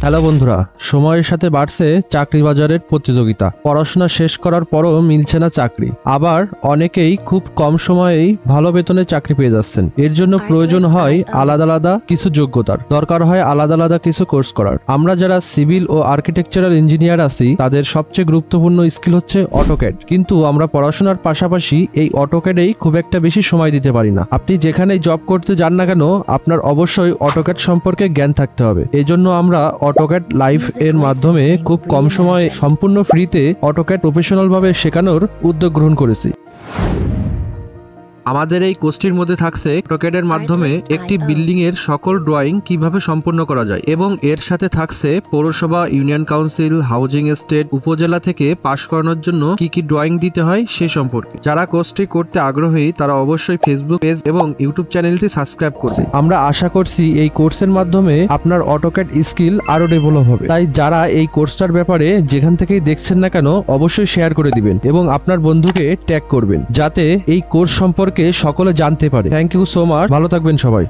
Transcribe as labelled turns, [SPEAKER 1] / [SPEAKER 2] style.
[SPEAKER 1] Hello বন্ধুরা, সময়ের সাথে বাড়ছে চাকরি বাজারের প্রতিযোগিতা। পড়াশোনা শেষ করার পরও মিলছে না চাকরি, আবার অনেকেই খুব কম সময়েই ভালো বেতনে চাকরি পেয়ে যাচ্ছেন। এর জন্য প্রয়োজন হয় আলাদা আলাদা কিছু যোগ্যতার, দরকার হয় আলাদা আলাদা কিছু কোর্স করার। আমরা যারা সিভিল ও আর্কিটেকচারাল ইঞ্জিনিয়ার আছি তাদের সবচেয়ে গুরুত্বপূর্ণ স্কিল হচ্ছে অটোক্যাড, কিন্তু আমরা পড়াশোনার পাশাপাশি এই অটোক্যাডেই খুব একটা বেশি সময় দিতে পারি না। আপনি যেখানেই জব করতে যান না কেন, আপনার অবশ্যই অটোক্যাড সম্পর্কে জ্ঞান থাকতে হবে। এই জন্য আমরা অটোক্যাড লাইভ এর মাধ্যমে খুব কম সময়ে সম্পূর্ণ ফ্রিতে অটোক্যাড প্রফেশনাল ভাবে শেখানোর উদ্যোগ গ্রহণ করেছি। আমাদের এই কোর্সটির মধ্যে থাকছে অটোক্যাডের মাধ্যমে একটি বিল্ডিং এর সকল ড্রয়িং কিভাবে সম্পূর্ণ করা যায়, এবং এর সাথে থাকছে পৌরসভা, ইউনিয়ন কাউন্সিল, হাউজিং এস্টেট, উপজেলা থেকে পাশ করানোর জন্য কি কি ড্রয়িং দিতে হয় সে সম্পর্কে। যারা কোর্সটি করতে আগ্রহী তারা অবশ্যই ফেসবুক পেজ এবং ইউটিউব চ্যানেলটি সাবস্ক্রাইব করছে। আমরা আশা করছি এই কোর্সের মাধ্যমে আপনার অটোক্যাড স্কিল আরো ডেভেলপ হবে। তাই যারা এই কোর্সটার ব্যাপারে যেখান থেকেই দেখছেন না কেন অবশ্যই শেয়ার করে দিবেন এবং আপনার বন্ধুকে ট্যাগ করবেন, যাতে এই কোর্স সম্পর্কে সকলে জানতে পারে। থ্যাংক ইউ সো মাচ, ভালো থাকবেন সবাই।